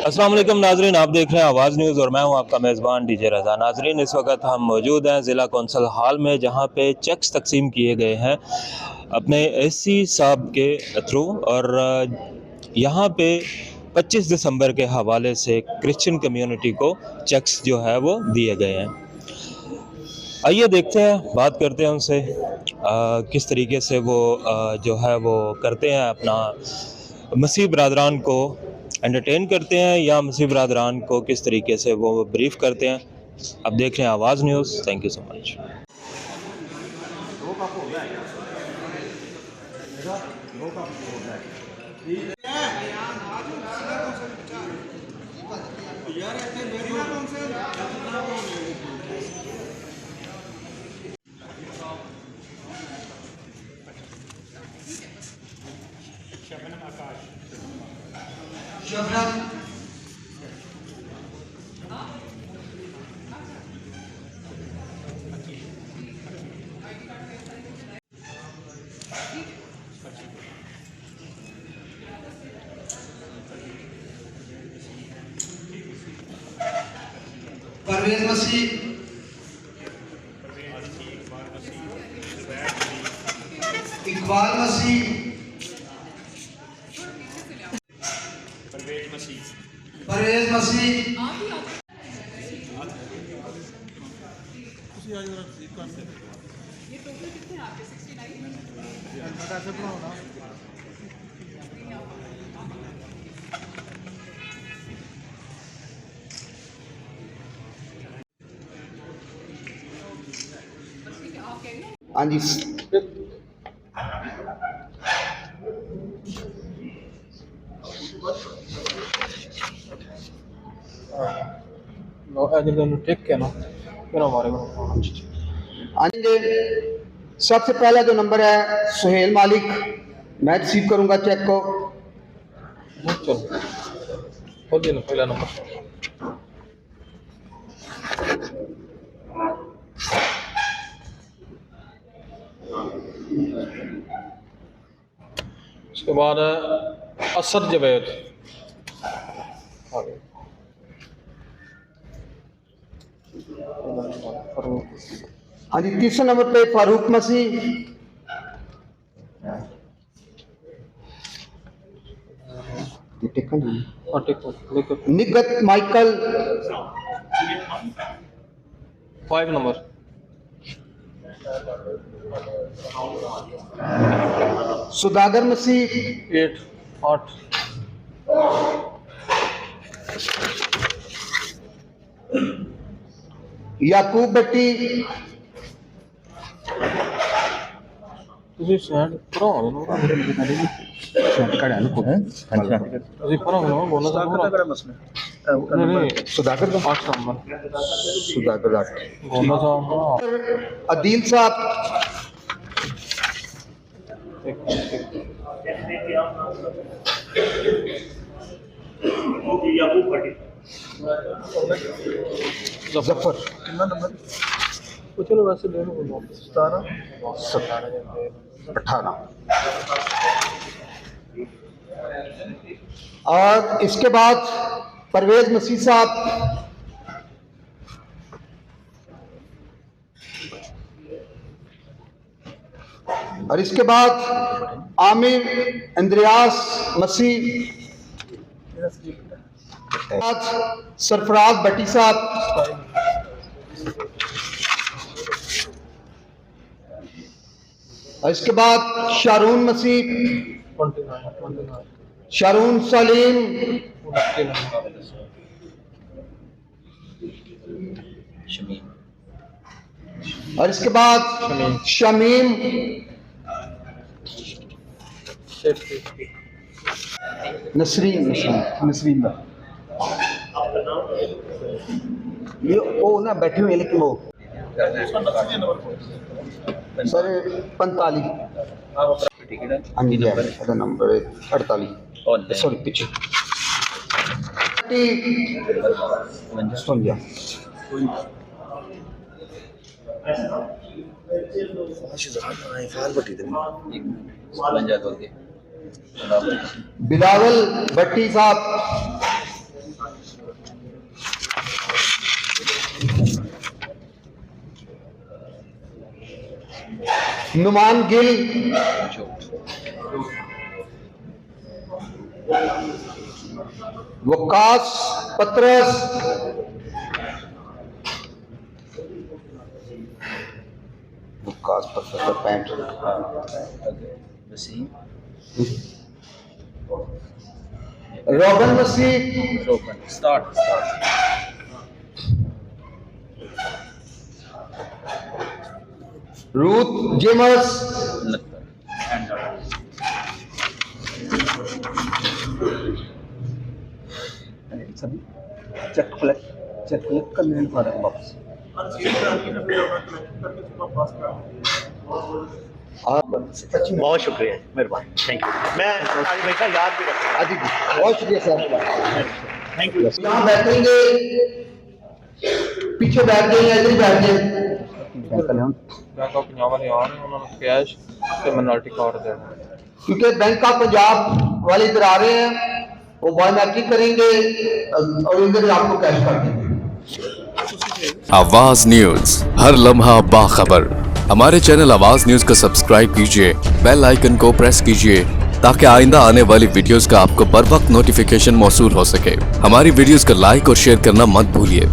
अस्सलाम वालेकुम नाजरीन, आप देख रहे हैं आवाज़ न्यूज़ और मैं हूं आपका मेज़बान डीजे रज़ा। नाजरीन, इस वक्त हम मौजूद हैं ज़िला कौंसल हॉल में, जहां पे चेक्स तकसीम किए गए हैं अपने एससी साहब के थ्रू। और यहां पे 25 दिसंबर के हवाले से क्रिश्चियन कम्युनिटी को चेक्स जो है वो दिए गए हैं। आइए देखते हैं, बात करते हैं उनसे किस तरीके से वो जो है वो करते हैं, अपना मसीह बरादरान को एंटरटेन करते हैं या मसीह बरादरान को किस तरीके से वो ब्रीफ करते हैं। अब देख रहे हैं Awaz news. Thank you so much. Pervez Masih, Iqbal Masih, Pervez Masih, हाँ जी सबसे पहला जो नंबर है सुहेल मालिक, मैं रिसीव करूंगा चेक को। पहला नंबर उसके बाद असद जवेद, हाँ जी तीसरे नंबर पे फारूक मसीह, निगत माइकल, 5 नंबर सुदागर मसीह, 8 याकूब भट्टी, ਤੁਸੀਂ ਸੈਂਡ ਭਰਾਓ ਨੂੰ ਤੁਸੀਂ ਭਰਾਓ ਨੂੰ ਬੋਲਣਾ ਸਾਹਿਬ ਨਹੀਂ सुदागर का 8 नंबर सुदागर ਬੋਲਣਾ ਸਾਹਿਬ अदील साहब, जफर चलो वैसे ले लो 17 18। और इसके बाद परवेज मसीह साहब, और इसके बाद आमिर इंद्रियास मसीह, सरफराज भट्टी साहब, और इसके बाद शारून मसीह, 29 शारून सलीम, और इसके बाद शमीम, नसरीन ये वो ना बैठे हुए लेकिन वो सर 45 हाँ जी नंबर 48 सॉरी पीछे सुन गया। बिलावल भट्टी साहब, नुमान गिल, वकास पत्रस, वकास पत्रस 65, रोबन मसीह, रूथ जेमस, सभी चेक करने वापस बहुत शुक्रिया, मेहरबानी, थैंक यू। मैं आज बेटा याद भी रखूंगा। जी बहुत शुक्रिया सर। Thank you. यहाँ बैठेंगे, पीछे बैठ गए या इधर बैठ गए? बैंक ऑफ पंजाब वाले आ रहे हैं, उन्होंने कैश ਤੇ ਮਿਨੋਰਟੀ ਕਾਰਡ ਦੇਣਾ। क्योंकि बैंक ऑफ पंजाब वाले इधर आ रहे हैं, वो बायोमेट्रिक करेंगे और इधर आपको कैश कर देंगे। आवाज न्यूज, हर लम्हा बाखबर। हमारे चैनल आवाज न्यूज को सब्सक्राइब कीजिए, बेल आइकन को प्रेस कीजिए ताकि आइंदा आने वाली वीडियोस का आपको बर वक्त नोटिफिकेशन मौसूल हो सके। हमारी वीडियोस को लाइक और शेयर करना मत भूलिए।